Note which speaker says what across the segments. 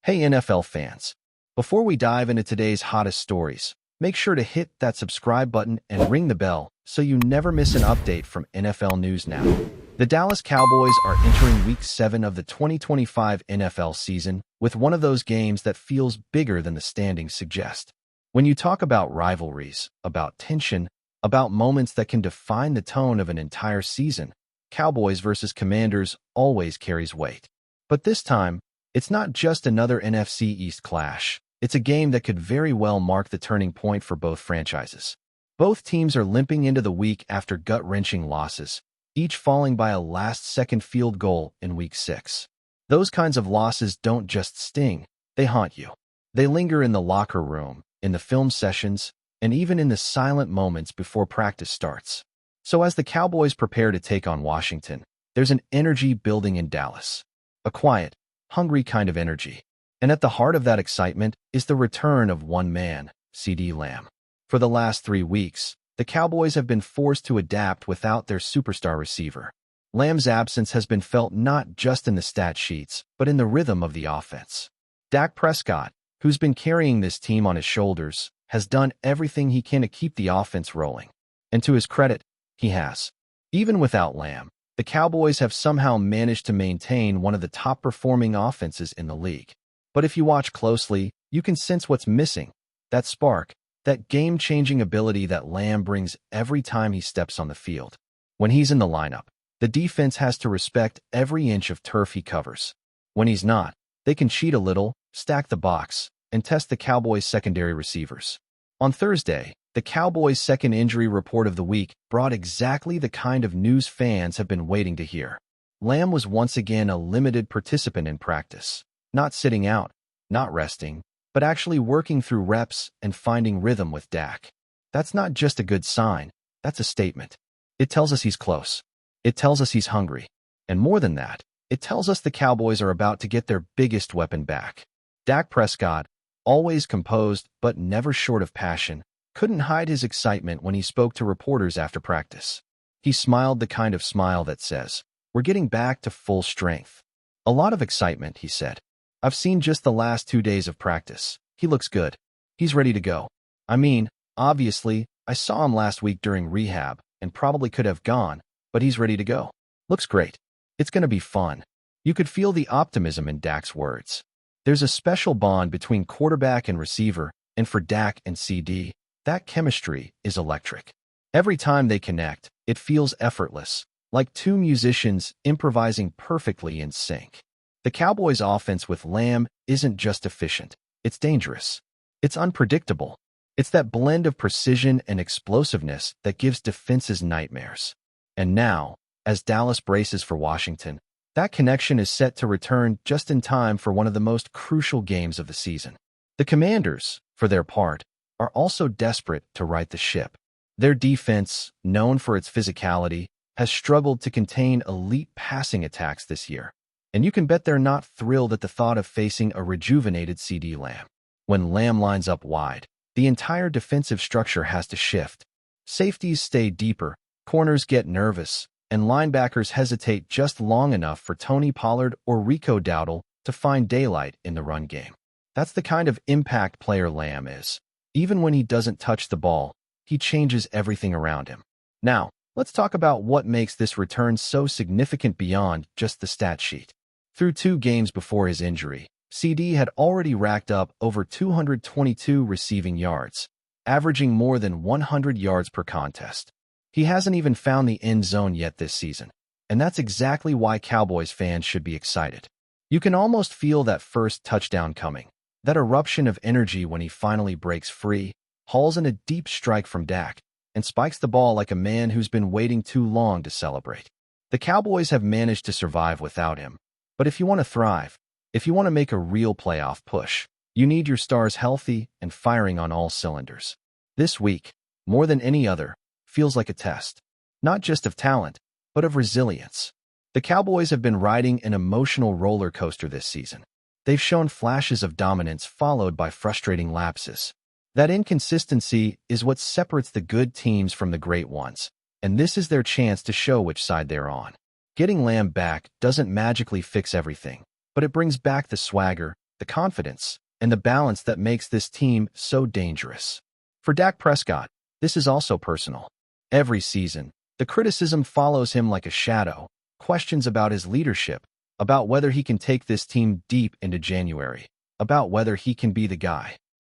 Speaker 1: Hey NFL fans, before we dive into today's hottest stories, make sure to hit that subscribe button and ring the bell so you never miss an update from NFL News Now. The Dallas Cowboys are entering Week 7 of the 2025 NFL season with one of those games that feels bigger than the standings suggest. When you talk about rivalries, about tension, about moments that can define the tone of an entire season, Cowboys versus Commanders always carries weight. But this time, it's not just another NFC East clash. It's a game that could very well mark the turning point for both franchises. Both teams are limping into the week after gut-wrenching losses, each falling by a last-second field goal in Week 6. Those kinds of losses don't just sting, they haunt you. They linger in the locker room, in the film sessions, and even in the silent moments before practice starts. So as the Cowboys prepare to take on Washington, there's an energy building in Dallas. A quiet, hungry kind of energy. And at the heart of that excitement is the return of one man, CeeDee Lamb. For the last 3 weeks, the Cowboys have been forced to adapt without their superstar receiver. Lamb's absence has been felt not just in the stat sheets, but in the rhythm of the offense. Dak Prescott, who's been carrying this team on his shoulders, has done everything he can to keep the offense rolling. And to his credit, he has. Even without Lamb, the Cowboys have somehow managed to maintain one of the top-performing offenses in the league. But if you watch closely, you can sense what's missing. That spark, that game-changing ability that Lamb brings every time he steps on the field. When he's in the lineup, the defense has to respect every inch of turf he covers. When he's not, they can cheat a little, stack the box, and test the Cowboys' secondary receivers. On Thursday, the Cowboys' second injury report of the week brought exactly the kind of news fans have been waiting to hear. Lamb was once again a limited participant in practice, not sitting out, not resting, but actually working through reps and finding rhythm with Dak. That's not just a good sign, that's a statement. It tells us he's close. It tells us he's hungry. And more than that, it tells us the Cowboys are about to get their biggest weapon back. Dak Prescott, always composed but never short of passion, couldn't hide his excitement when he spoke to reporters after practice. He smiled the kind of smile that says, "We're getting back to full strength." A lot of excitement, he said. "I've seen just the last 2 days of practice. He looks good. He's ready to go. I mean, obviously, I saw him last week during rehab and probably could have gone, but he's ready to go. Looks great. It's going to be fun." You could feel the optimism in Dak's words. There's a special bond between quarterback and receiver, and for Dak and CeeDee, that chemistry is electric. Every time they connect, it feels effortless, like two musicians improvising perfectly in sync. The Cowboys' offense with Lamb isn't just efficient, it's dangerous. It's unpredictable. It's that blend of precision and explosiveness that gives defenses nightmares. And now, as Dallas braces for Washington, that connection is set to return just in time for one of the most crucial games of the season. The Commanders, for their part, are also desperate to right the ship. Their defense, known for its physicality, has struggled to contain elite passing attacks this year. And you can bet they're not thrilled at the thought of facing a rejuvenated CeeDee Lamb. When Lamb lines up wide, the entire defensive structure has to shift. Safeties stay deeper, corners get nervous, and linebackers hesitate just long enough for Tony Pollard or Rico Dowdle to find daylight in the run game. That's the kind of impact player Lamb is. Even when he doesn't touch the ball, he changes everything around him. Now, let's talk about what makes this return so significant beyond just the stat sheet. Through 2 games before his injury, CeeDee had already racked up over 222 receiving yards, averaging more than 100 yards per contest. He hasn't even found the end zone yet this season, and that's exactly why Cowboys fans should be excited. You can almost feel that first touchdown coming, that eruption of energy when he finally breaks free, hauls in a deep strike from Dak, and spikes the ball like a man who's been waiting too long to celebrate. The Cowboys have managed to survive without him, but if you want to thrive, if you want to make a real playoff push, you need your stars healthy and firing on all cylinders. This week, more than any other, feels like a test, not just of talent, but of resilience. The Cowboys have been riding an emotional roller coaster this season. They've shown flashes of dominance followed by frustrating lapses. That inconsistency is what separates the good teams from the great ones, and this is their chance to show which side they're on. Getting Lamb back doesn't magically fix everything, but it brings back the swagger, the confidence, and the balance that makes this team so dangerous. For Dak Prescott, this is also personal. Every season, the criticism follows him like a shadow, questions about his leadership, about whether he can take this team deep into January, about whether he can be the guy.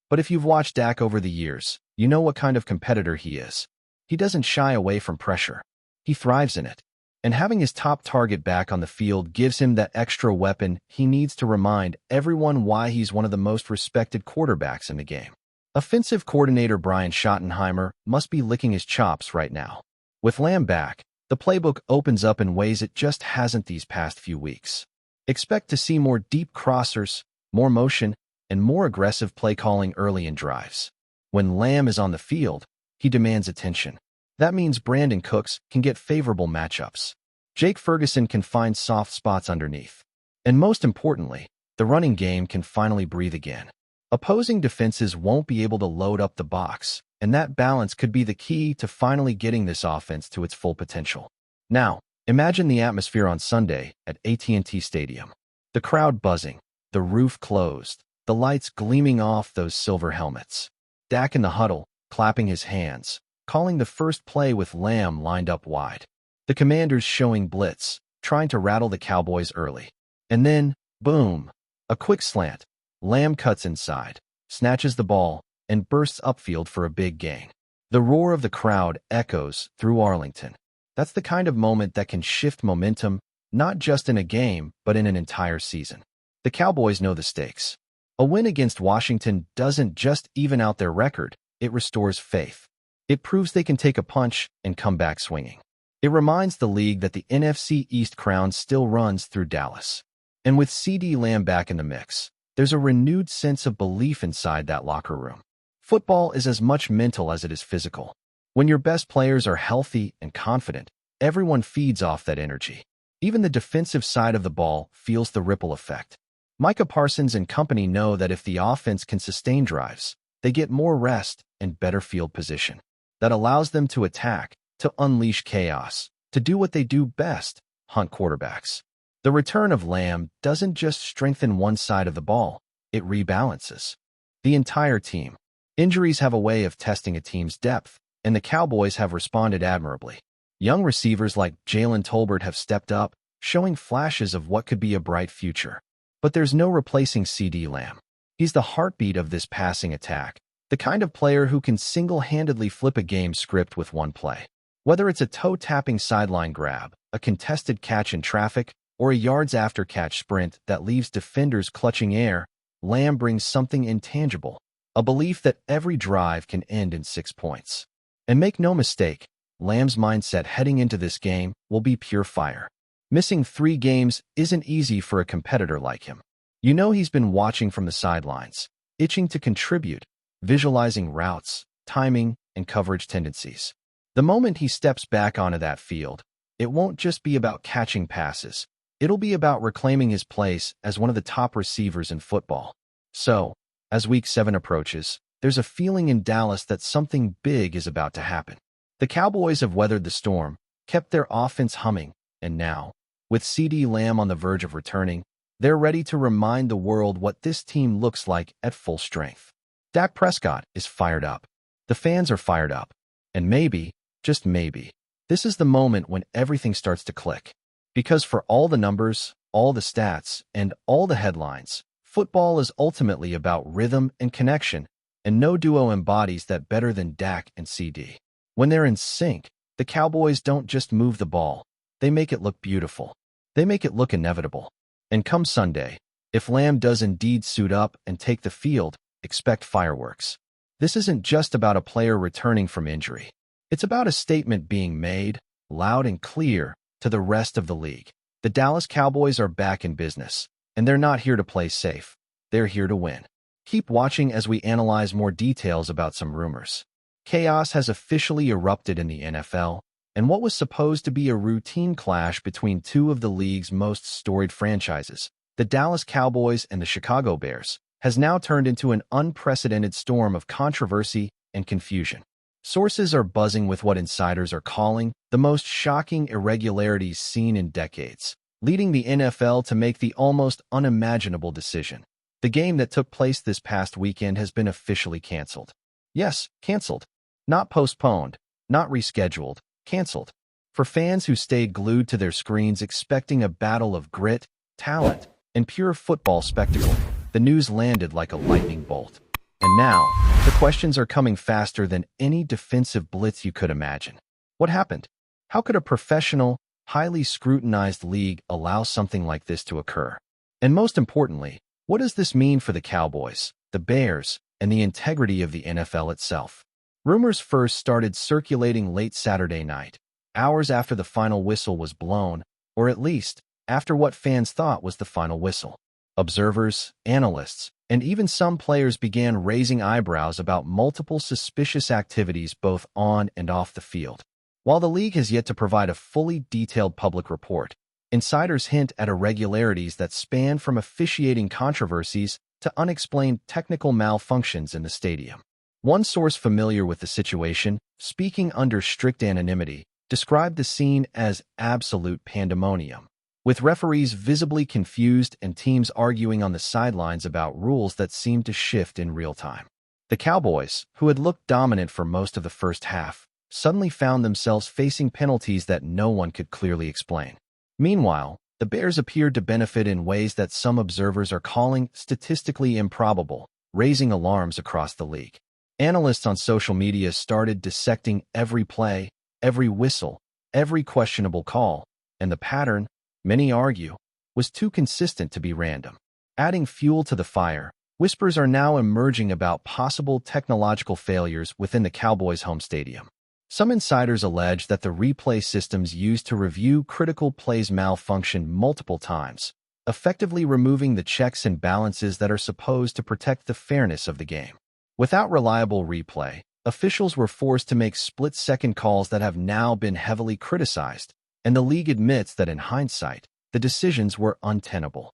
Speaker 1: But if you've watched Dak over the years, you know what kind of competitor he is. He doesn't shy away from pressure. He thrives in it. And having his top target back on the field gives him that extra weapon he needs to remind everyone why he's one of the most respected quarterbacks in the game. Offensive coordinator Brian Schottenheimer must be licking his chops right now. With Lamb back, the playbook opens up in ways it just hasn't these past few weeks. Expect to see more deep crossers, more motion, and more aggressive play calling early in drives. When Lamb is on the field, he demands attention. That means Brandon Cooks can get favorable matchups. Jake Ferguson can find soft spots underneath. And most importantly, the running game can finally breathe again. Opposing defenses won't be able to load up the box, and that balance could be the key to finally getting this offense to its full potential. Now, imagine the atmosphere on Sunday at AT&T Stadium. The crowd buzzing, the roof closed, the lights gleaming off those silver helmets. Dak in the huddle, clapping his hands, calling the first play with Lamb lined up wide. The Commanders showing blitz, trying to rattle the Cowboys early. And then, boom, a quick slant. Lamb cuts inside, snatches the ball, and bursts upfield for a big gain. The roar of the crowd echoes through Arlington. That's the kind of moment that can shift momentum, not just in a game, but in an entire season. The Cowboys know the stakes. A win against Washington doesn't just even out their record, it restores faith. It proves they can take a punch and come back swinging. It reminds the league that the NFC East crown still runs through Dallas. And with CeeDee Lamb back in the mix, there's a renewed sense of belief inside that locker room. Football is as much mental as it is physical. When your best players are healthy and confident, everyone feeds off that energy. Even the defensive side of the ball feels the ripple effect. Micah Parsons and company know that if the offense can sustain drives, they get more rest and better field position. That allows them to attack, to unleash chaos, to do what they do best, hunt quarterbacks. The return of Lamb doesn't just strengthen one side of the ball, it rebalances the entire team. Injuries have a way of testing a team's depth, and the Cowboys have responded admirably. Young receivers like Jalen Tolbert have stepped up, showing flashes of what could be a bright future. But there's no replacing CeeDee Lamb. He's the heartbeat of this passing attack, the kind of player who can single-handedly flip a game script with one play. Whether it's a toe-tapping sideline grab, a contested catch in traffic, or a yards-after-catch sprint that leaves defenders clutching air, Lamb brings something intangible, a belief that every drive can end in 6 points. And make no mistake, Lamb's mindset heading into this game will be pure fire. Missing 3 games isn't easy for a competitor like him. You know he's been watching from the sidelines, itching to contribute, visualizing routes, timing, and coverage tendencies. The moment he steps back onto that field, it won't just be about catching passes. It'll be about reclaiming his place as one of the top receivers in football. So, as Week 7 approaches, there's a feeling in Dallas that something big is about to happen. The Cowboys have weathered the storm, kept their offense humming, and now, with CeeDee Lamb on the verge of returning, they're ready to remind the world what this team looks like at full strength. Dak Prescott is fired up. The fans are fired up. And maybe, just maybe, this is the moment when everything starts to click. Because for all the numbers, all the stats, and all the headlines, football is ultimately about rhythm and connection, and no duo embodies that better than Dak and CeeDee. When they're in sync, the Cowboys don't just move the ball, they make it look beautiful. They make it look inevitable. And come Sunday, if Lamb does indeed suit up and take the field, expect fireworks. This isn't just about a player returning from injury. It's about a statement being made, loud and clear, to the rest of the league. The Dallas Cowboys are back in business, and they're not here to play safe. They're here to win. Keep watching as we analyze more details about some rumors. Chaos has officially erupted in the NFL, and what was supposed to be a routine clash between 2 of the league's most storied franchises, the Dallas Cowboys and the Chicago Bears, has now turned into an unprecedented storm of controversy and confusion. Sources are buzzing with what insiders are calling the most shocking irregularities seen in decades, leading the NFL to make the almost unimaginable decision. The game that took place this past weekend has been officially canceled. Yes, canceled. Not postponed, not rescheduled, canceled. For fans who stayed glued to their screens expecting a battle of grit, talent, and pure football spectacle, the news landed like a lightning bolt. And now, the questions are coming faster than any defensive blitz you could imagine. What happened? How could a professional, highly scrutinized league allow something like this to occur? And most importantly, what does this mean for the Cowboys, the Bears, and the integrity of the NFL itself? Rumors first started circulating late Saturday night, hours after the final whistle was blown, or at least after what fans thought was the final whistle. Observers, analysts, and even some players began raising eyebrows about multiple suspicious activities both on and off the field. While the league has yet to provide a fully detailed public report, insiders hint at irregularities that span from officiating controversies to unexplained technical malfunctions in the stadium. One source familiar with the situation, speaking under strict anonymity, described the scene as absolute pandemonium, with referees visibly confused and teams arguing on the sidelines about rules that seemed to shift in real time. The Cowboys, who had looked dominant for most of the first half, suddenly found themselves facing penalties that no one could clearly explain. Meanwhile, the Bears appeared to benefit in ways that some observers are calling statistically improbable, raising alarms across the league. Analysts on social media started dissecting every play, every whistle, every questionable call, and the pattern, many argue, was too consistent to be random. Adding fuel to the fire, whispers are now emerging about possible technological failures within the Cowboys' home stadium. Some insiders allege that the replay systems used to review critical plays malfunctioned multiple times, effectively removing the checks and balances that are supposed to protect the fairness of the game. Without reliable replay, officials were forced to make split-second calls that have now been heavily criticized, and the league admits that in hindsight, the decisions were untenable.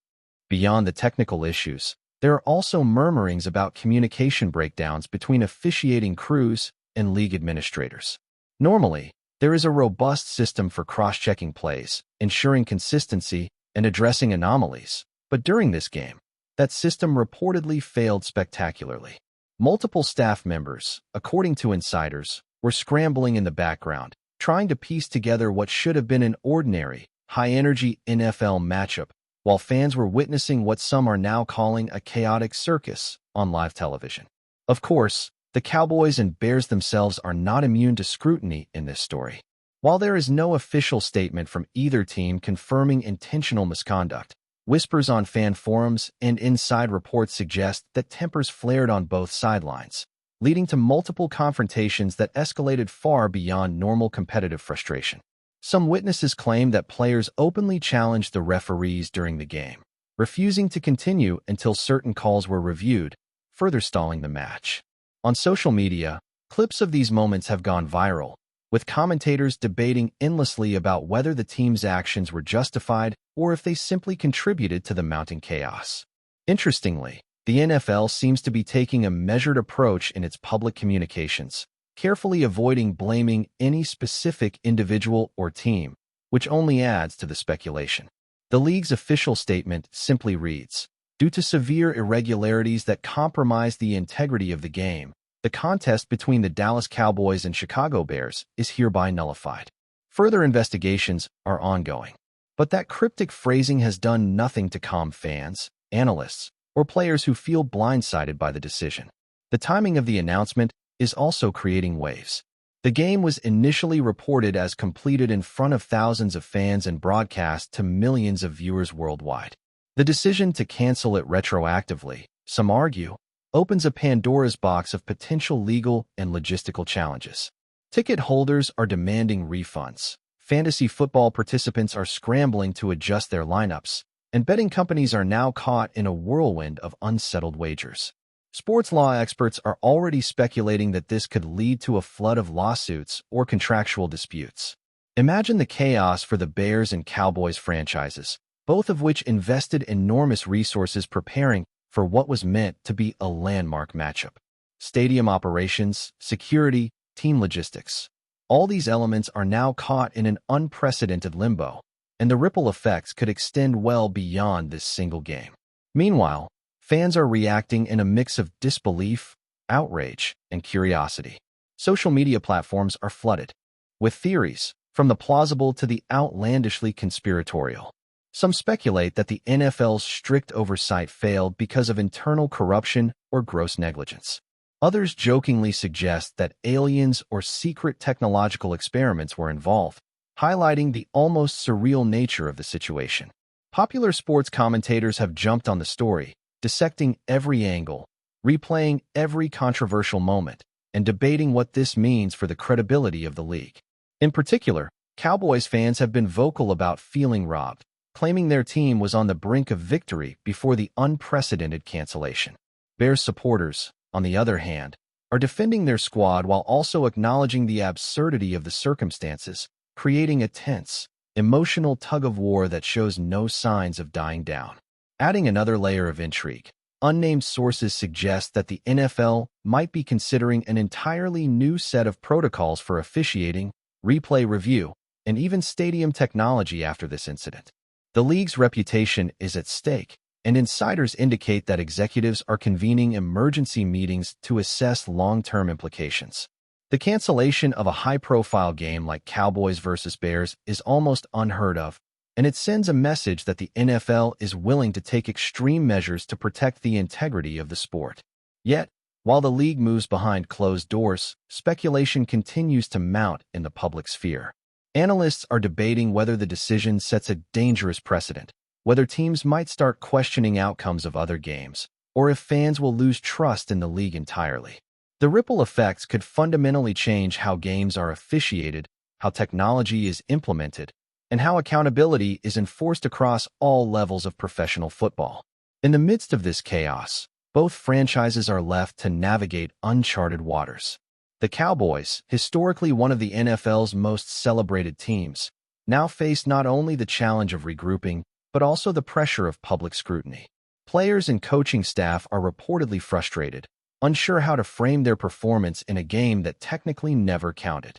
Speaker 1: Beyond the technical issues, there are also murmurings about communication breakdowns between officiating crews and league administrators. Normally, there is a robust system for cross-checking plays, ensuring consistency, and addressing anomalies, but during this game, that system reportedly failed spectacularly. Multiple staff members, according to insiders, were scrambling in the background, trying to piece together what should have been an ordinary, high-energy NFL matchup, while fans were witnessing what some are now calling a chaotic circus on live television. Of course, the Cowboys and Bears themselves are not immune to scrutiny in this story. While there is no official statement from either team confirming intentional misconduct, whispers on fan forums and inside reports suggest that tempers flared on both sidelines, leading to multiple confrontations that escalated far beyond normal competitive frustration. Some witnesses claim that players openly challenged the referees during the game, refusing to continue until certain calls were reviewed, further stalling the match. On social media, clips of these moments have gone viral, with commentators debating endlessly about whether the team's actions were justified or if they simply contributed to the mounting chaos. Interestingly, the NFL seems to be taking a measured approach in its public communications, carefully avoiding blaming any specific individual or team, which only adds to the speculation. The league's official statement simply reads, "Due to severe irregularities that compromise the integrity of the game, the contest between the Dallas Cowboys and Chicago Bears is hereby nullified." Further investigations are ongoing, but that cryptic phrasing has done nothing to calm fans, analysts, or players who feel blindsided by the decision. The timing of the announcement is also creating waves. The game was initially reported as completed in front of thousands of fans and broadcast to millions of viewers worldwide. The decision to cancel it retroactively, some argue, opens a Pandora's box of potential legal and logistical challenges. Ticket holders are demanding refunds, fantasy football participants are scrambling to adjust their lineups, and betting companies are now caught in a whirlwind of unsettled wagers. Sports law experts are already speculating that this could lead to a flood of lawsuits or contractual disputes. Imagine the chaos for the Bears and Cowboys franchises, both of which invested enormous resources preparing for what was meant to be a landmark matchup. Stadium operations, security, team logistics. All these elements are now caught in an unprecedented limbo, and the ripple effects could extend well beyond this single game. Meanwhile, Fans are reacting in a mix of disbelief, outrage, and curiosity. Social media platforms are flooded with theories, from the plausible to the outlandishly conspiratorial. Some speculate that the NFL's strict oversight failed because of internal corruption or gross negligence. Others jokingly suggest that aliens or secret technological experiments were involved, highlighting the almost surreal nature of the situation. Popular sports commentators have jumped on the story, dissecting every angle, replaying every controversial moment, and debating what this means for the credibility of the league. In particular, Cowboys fans have been vocal about feeling robbed, claiming their team was on the brink of victory before the unprecedented cancellation. Bears supporters, on the other hand, are defending their squad while also acknowledging the absurdity of the circumstances, creating a tense, emotional tug-of-war that shows no signs of dying down. Adding another layer of intrigue, unnamed sources suggest that the NFL might be considering an entirely new set of protocols for officiating, replay review, and even stadium technology after this incident. The league's reputation is at stake, and insiders indicate that executives are convening emergency meetings to assess long-term implications. The cancellation of a high-profile game like Cowboys versus Bears is almost unheard of, and it sends a message that the NFL is willing to take extreme measures to protect the integrity of the sport. Yet, while the league moves behind closed doors, speculation continues to mount in the public sphere. Analysts are debating whether the decision sets a dangerous precedent, whether teams might start questioning outcomes of other games, or if fans will lose trust in the league entirely. The ripple effects could fundamentally change how games are officiated, how technology is implemented, and how accountability is enforced across all levels of professional football. In the midst of this chaos, both franchises are left to navigate uncharted waters. The Cowboys, historically one of the NFL's most celebrated teams, now face not only the challenge of regrouping, but also the pressure of public scrutiny. Players and coaching staff are reportedly frustrated, unsure how to frame their performance in a game that technically never counted.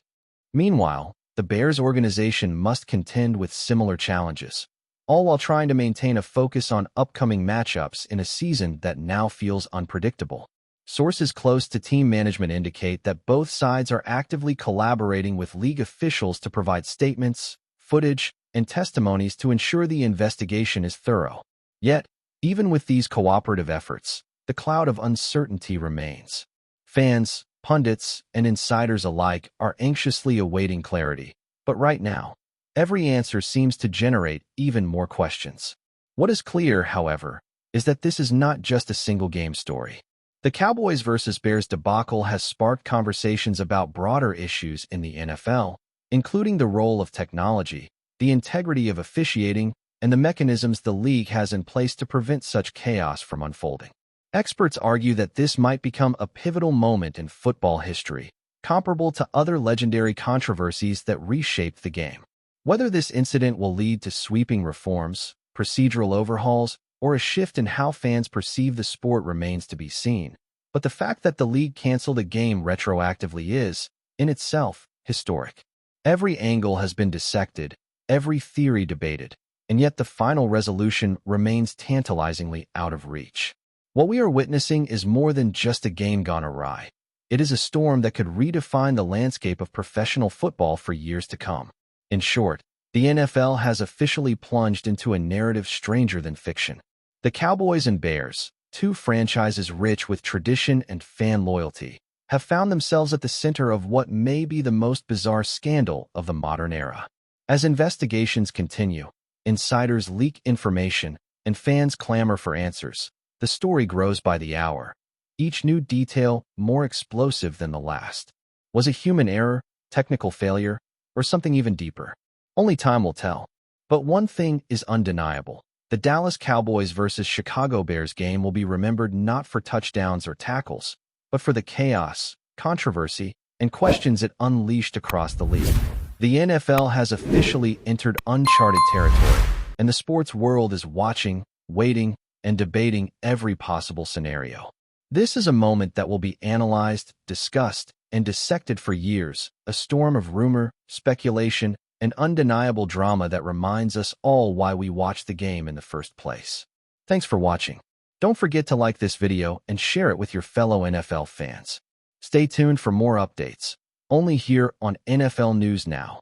Speaker 1: Meanwhile, the Bears organization must contend with similar challenges, all while trying to maintain a focus on upcoming matchups in a season that now feels unpredictable. Sources close to team management indicate that both sides are actively collaborating with league officials to provide statements, footage, and testimonies to ensure the investigation is thorough. Yet, even with these cooperative efforts, the cloud of uncertainty remains. Fans, pundits, and insiders alike are anxiously awaiting clarity, but right now, every answer seems to generate even more questions. What is clear, however, is that this is not just a single-game story. The Cowboys versus Bears debacle has sparked conversations about broader issues in the NFL, including the role of technology, the integrity of officiating, and the mechanisms the league has in place to prevent such chaos from unfolding. Experts argue that this might become a pivotal moment in football history, comparable to other legendary controversies that reshaped the game. Whether this incident will lead to sweeping reforms, procedural overhauls, or a shift in how fans perceive the sport remains to be seen, but the fact that the league canceled a game retroactively is, in itself, historic. Every angle has been dissected, every theory debated, and yet the final resolution remains tantalizingly out of reach. What we are witnessing is more than just a game gone awry. It is a storm that could redefine the landscape of professional football for years to come. In short, the NFL has officially plunged into a narrative stranger than fiction. The Cowboys and Bears, two franchises rich with tradition and fan loyalty, have found themselves at the center of what may be the most bizarre scandal of the modern era. As investigations continue, insiders leak information, and fans clamor for answers, the story grows by the hour, each new detail more explosive than the last. Was it human error, technical failure, or something even deeper? Only time will tell. But one thing is undeniable. The Dallas Cowboys versus Chicago Bears game will be remembered not for touchdowns or tackles, but for the chaos, controversy, and questions it unleashed across the league. The NFL has officially entered uncharted territory, and the sports world is watching, waiting, and debating every possible scenario. This is a moment that will be analyzed, discussed, and dissected for years, a storm of rumor, speculation, and undeniable drama that reminds us all why we watched the game in the first place. Thanks for watching. Don't forget to like this video and share it with your fellow NFL fans. Stay tuned for more updates, only here on NFL News Now.